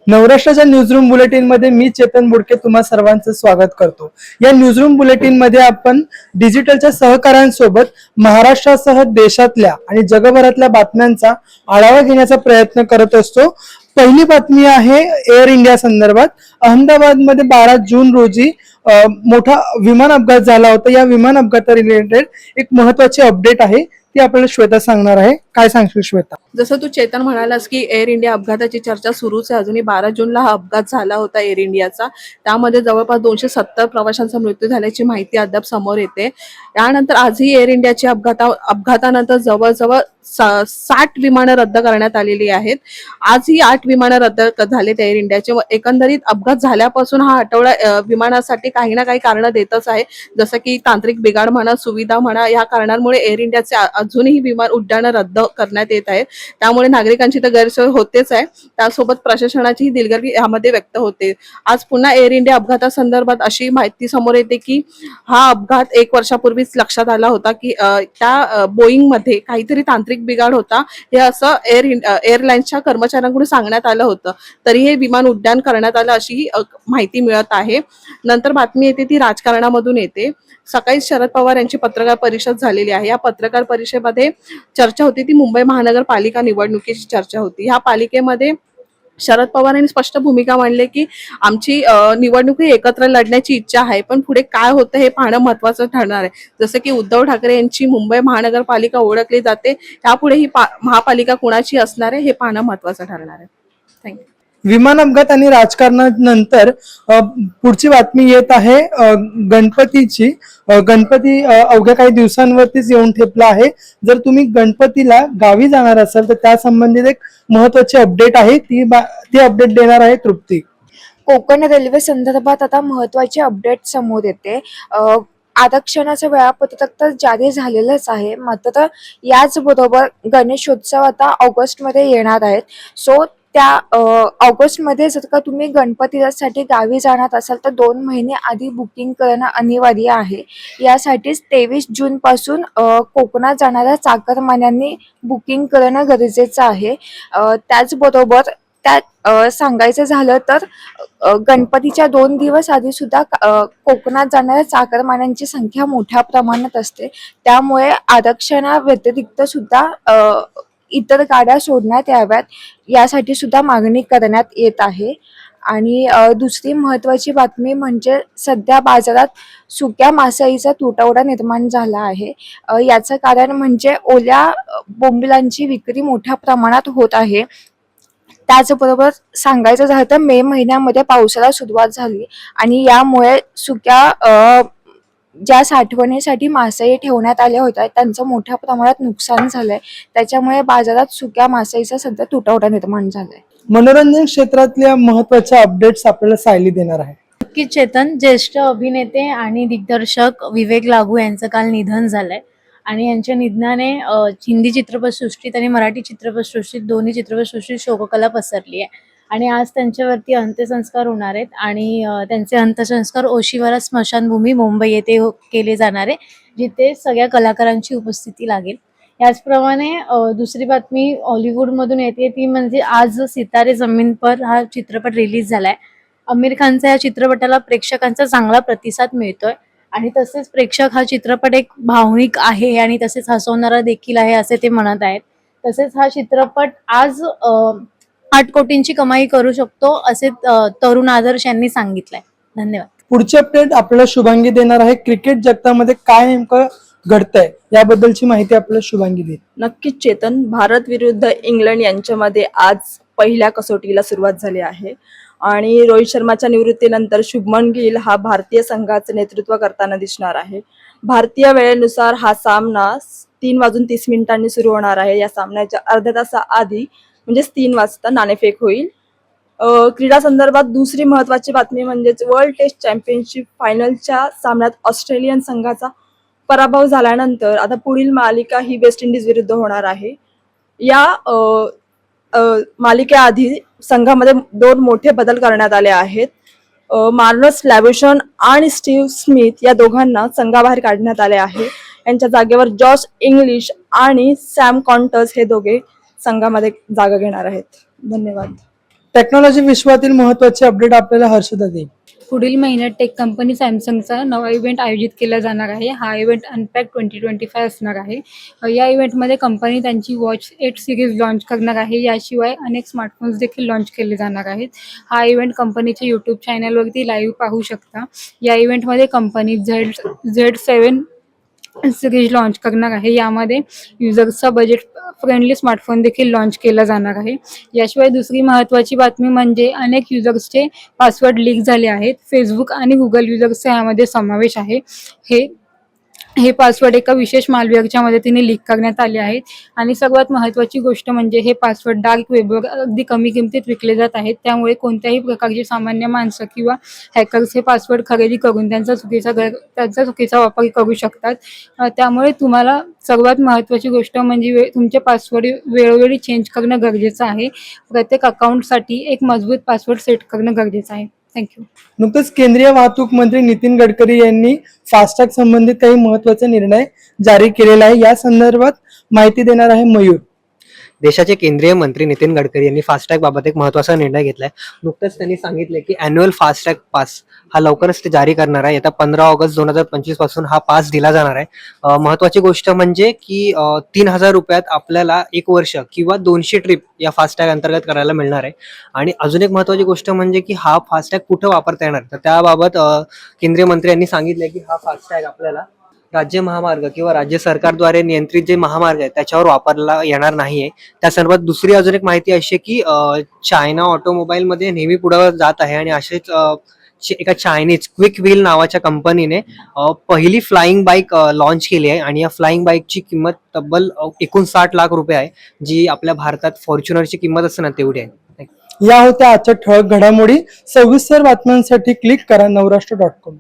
नवराष्ट्राच्या newsroom bulletin मध्ये मी चेतन बुडके तुम्हा सर्वांचं स्वागत करतो। या न्यूजरूम बुलेटिन मध्ये आपण डिजिटलच्या सहकाऱ्यांसोबत महाराष्ट्रासह देशातल्या आणि जगभरातल्या बातम्यांचा आढावा घेण्याचा प्रयत्न करत असतो। पहिली बातमी आहे एअर इंडिया संदर्भात। अहमदाबाद मध्ये 12 जून रोजी मोठा विमान अपघात झाला होता। या विमान अपघाता रिलेटेड एक महत्त्वाची अपडेट आहे, ती आपल्याला श्वेता सांगणार आहे। काय सांगशील श्वेता? जसं तू चेतन म्हणालास की एअर इंडिया अपघाताची चर्चा सुरूच आहे। अजूनही 12 जूनला हा अपघात झाला होता एअर इंडियाचा। त्यामध्ये जवळपास 270 प्रवाशांचा मृत्यू झाल्याची माहिती अद्याप समोर येते। यानंतर आजही एअर इंडियाची अपघातानंतर जवळजवळ 60 विमानं रद्द करण्यात आलेली आहेत। आजही 8 विमानं रद्द झालेत एअर इंडियाचे। एकंदरीत अपघात झाल्यापासून हा आठवडा विमानासाठी काही ना काही कारण देतच आहे, जसं की तांत्रिक बिघाड म्हणा, सुविधा म्हणा, या कारणांमुळे एअर इंडियाचे अजूनही विमान उड्डाणं रद्द करण्यात येत आहेत। त्यामुळे नागरिकांची तर गैरसोय होतेच आहे, त्यासोबत प्रशासनाची दिलगिरी यामध्ये व्यक्त होते। आज पुन्हा एअर इंडिया अपघातासंदर्भात अशी माहिती समोर येते की हा अपघात 1 वर्षापूर्वीच लक्षात आला होता की त्या बोईंग मध्ये काहीतरी तांत्रिक बिघाड होता, हे असं एअरलाईन्सच्या कर्मचाऱ्यांकडून सांगण्यात आलं होतं। तरी हे विमान उड्डाण करण्यात आलं अशी माहिती मिळत आहे। नंतर बातमी येते ती राजकारणामधून येते। सकाळी शरद पवार यांची पत्रकार परिषद झालेली आहे। या पत्रकार परिषदेमध्ये चर्चा होती ती मुंबई महानगरपालिका निवडणुकीची चर्चा होती। ह्या पालिकेमध्ये शरद पवार यांनी स्पष्ट भूमिका मांडली की आमची निवडणूक ही एकत्र लढण्याची इच्छा आहे, पण पुढे काय होतं हे पाहणं महत्त्वाचं ठरणार आहे। जसं की उद्धव ठाकरे यांची मुंबई महानगरपालिका ओळखली जाते, त्यापुढे ही महापालिका कुणाची असणार आहे हे पाहणं महत्त्वाचं ठरणार आहे। थँक्यू। विमान अपघात आणि राजकारणानंतर पुढची बातमी येत आहे गणपतीची। गणपती अवघ्या काही दिवसांवरतीच येऊन ठेपला आहे। जर तुम्ही गणपतीला गावी जाणार असाल तर त्या संबंधित एक महत्त्वाची अपडेट आहे, ती अपडेट देणार आहे तृप्ती। कोकण रेल्वे संदर्भात आता महत्त्वाची अपडेट समोर येते। आरक्षणाचं वेळापत्रक तर जारी झालेलंच आहे, मात्र याचबरोबर गणेशोत्सव आता ऑगस्टमध्ये येणार आहेत। सो त्या ऑगस्टमध्ये जर का तुम्ही गणपतीसाठी गावी जाणार असाल तर 2 महिने आधी बुकिंग करणं अनिवार्य आहे। यासाठीच 23 जून पासून कोकणात जाणाऱ्या चाकरमान्यांनी बुकिंग करणं गरजेचं आहे। त्याचबरोबर त्यात सांगायचं झालं तर गणपतीच्या 2 दिवस आधी सुद्धा कोकणात जाणाऱ्या चाकरमान्यांची संख्या मोठ्या प्रमाणात असते, त्यामुळे आरक्षणा व्यतिरिक्त सुद्धा इतर गाड्या सोडण्यात याव्यात यासाठी सुद्धा मागणी करण्यात येत आहे। आणि दुसरी महत्त्वाची बातमी म्हणजे सध्या बाजारात सुक्या मासळीचा तुटवडा निर्माण झाला आहे। याचं कारण म्हणजे ओल्या बोंबिलांची विक्री मोठ्या प्रमाणात होत आहे। त्याचबरोबर सांगायचं झालं तर मे महिन्यामध्ये पावसाला सुरुवात झाली आणि यामुळे सुक्या ज्या साठवणीसाठी मासळी ठेवण्यात आल्या होत्या त्यांचं मोठ्या प्रमाणात नुकसान झालंय। त्याच्यामुळे बाजारात सुक्या मासळीचा सध्या तुटवडा निर्माण झालाय। मनोरंजन क्षेत्रातल्या महत्त्वाच्या अपडेट्स आपल्याला सायली देणार आहे। नक्कीच चेतन, ज्येष्ठ अभिनेते आणि दिग्दर्शक विवेक लागू यांचं काल निधन झालंय आणि यांच्या निधनाने हिंदी चित्रपटसृष्टीत आणि मराठी चित्रपटसृष्टीत दोन्ही चित्रपटसृष्टीत शोककला पसरली आहे आणि आज त्यांच्यावरती अंत्यसंस्कार होणार आहेत आणि त्यांचे अंत्यसंस्कार ओशिवारा स्मशानभूमी मुंबई येथे केले जाणार आहे, जिथे सगळ्या कलाकारांची उपस्थिती लागेल। याचप्रमाणे दुसरी बातमी हॉलिवूडमधून येते ती म्हणजे आज सितारे जमीन पर हा चित्रपट रिलीज झालाय। आमिर खानच्या या चित्रपटाला प्रेक्षकांचा चांगला प्रतिसाद मिळतोय आणि तसेच प्रेक्षक हा चित्रपट एक भावनिक आहे आणि तसेच हसवणारा देखील आहे असे ते म्हणत आहेत। तसेच हा चित्रपट आज 8 कोटींची कमाई करू शकतो असे तरुण आदर्श यांनी सांगितलंय। धन्यवाद। पुढची अपडेट आपल्याला शुभांगी देणार आहे। क्रिकेट जगतामध्ये काय नेमकं घडतंय याबद्दलची माहिती आपल्याला शुभांगी देईल। नक्कीच चेतन, भारत विरुद्ध इंग्लंड यांच्यामध्ये आज पहिल्या कसोटीला सुरुवात झाली आहे आणि रोहित शर्माच्या निवृत्तीनंतर शुभमन गिल हा भारतीय संघाचं नेतृत्व करताना दिसणार आहे। भारतीय वेळेनुसार हा सामना 3:30 सुरू होणार आहे। या सामन्याच्या अर्ध्या तासाआधी म्हणजेच 3 वाजता नाणेफेक होईल। क्रीडा संदर्भात दुसरी महत्त्वाची बातमी म्हणजेच वर्ल्ड टेस्ट चॅम्पियनशिप फायनलच्या सामन्यात ऑस्ट्रेलियन संघाचा पराभव झाल्यानंतर आता पुढील मालिका ही वेस्ट इंडिज विरुद्ध होणार आहे। या मालिकेआधी संघामध्ये 2 मोठे बदल करण्यात आले आहेत। मार्नस लॅविशन आणि स्टीव्ह स्मिथ या दोघांना संघाबाहेर काढण्यात आले आहे। यांच्या जागेवर जॉश इंग्लिश आणि सॅम कॉन्टर्स हे दोघे संघामध्ये जागा घेणार आहेत। धन्यवाद। टेक्नॉलॉजी विश्वातील महत्त्वाचे अपडेट आपल्याला हर्षदा देईल. पुढील महिन्यात टेक कंपनी सॅमसंगचा नवा इव्हेंट आयोजित केला जाणार आहे. हा इव्हेंट अनपॅक 2025 असणार आहे. या इव्हेंटमध्ये कंपनी त्यांची वॉच 8 सिरीज लॉन्च करणार आहे. याशिवाय अनेक स्मार्टफोन्स देखील लॉन्च केले जाणार आहेत. हा इव्हेंट कंपनीच्या यूट्यूब चॅनलवरती लाईव्ह पाहू शकता. या इव्हेंटमध्ये कंपनी Z7 सिरीज लॉन्च करणार आहे. यामध्ये युजर्सचा बजेट फ्रेंडली स्मार्टफोन देखील लॉन्च केला जाणार आहे. याशिवाय दुसरी महत्त्वाची बातमी म्हणजे अनेक युजर्सचे पासवर्ड लीक झाले आहेत. फेसबुक आणि गुगल युजर्सचा यामध्ये समावेश आहे. हे पासवर्ड एका विशेष मालवेअरच्या मदतीने लीक करण्यात आले आहेत. आणि सर्वात महत्त्वाची गोष्ट म्हणजे हे पासवर्ड डार्क वेबवर अगदी कमी किमतीत विकले जात आहेत. त्यामुळे कोणत्याही प्रकारचे सामान्य माणसं किंवा हॅकर्स हे पासवर्ड खरेदी करून त्यांचा चुकीचा वापर करू शकतात. त्यामुळे तुम्हाला सर्वात महत्त्वाची गोष्ट म्हणजे तुमचे पासवर्ड वेळोवेळी चेंज करणं गरजेचं आहे. प्रत्येक अकाउंटसाठी एक मजबूत पासवर्ड सेट करणं गरजेचं आहे. थँक्यू. नुकतंच केंद्रीय वाहतूक मंत्री नितीन गडकरी यांनी फास्टॅग संबंधित काही महत्त्वाचे निर्णय जारी केलेला आहे. या संदर्भात माहिती देणार आहे मयूर. देशाचे केंद्रीय मंत्री नितीन गडकरी यांनी फास्टॅग बाबत एक महत्त्वाचा निर्णय घेतलाय. नुकतंच त्यांनी सांगितले की अॅन्युअल फास्टॅग पास हा लवकरच ते जारी करणार आहे. येत्या 15 ऑगस्ट 2025 पासून हा पास दिला जाणार आहे. महत्त्वाची गोष्ट म्हणजे की 3,000 रुपयात आपल्याला 1 वर्ष किंवा 200 ट्रिप या फास्टॅग अंतर्गत करायला मिळणार आहे. आणि अजून एक महत्त्वाची गोष्ट म्हणजे की हा फास्टॅग कुठं वापरता येणार, तर त्याबाबत केंद्रीय मंत्री यांनी सांगितले की हा फास्टॅग आपल्याला राज्य महामार्ग किंवा राज्य सरकारद्वारे नियंत्रित जे महामार्ग आहेत त्याच्यावर वापरला येणार नाहीये. त्या संदर्भात दुसरी अजून एक माहिती अशी आहे की चायना ऑटोमोबाईल मध्ये नेहमी पुढे जात आहे आणि असेच एका चायनीज क्विक व्हील नावाच्या कंपनीने पहिली फ्लाइंग बाईक लॉन्च केली आहे. आणि या फ्लाइंग बाईकची किंमत तब्बल 59 लाख रुपये आहे, जी आपल्या भारतात फॉर्च्युनरची किंमत असते ना तेवढी आहे. या होत्या आजच्या ठळक घडामोडी. सविस्तर बातम्यांसाठी क्लिक करा नवराष्ट्र.com.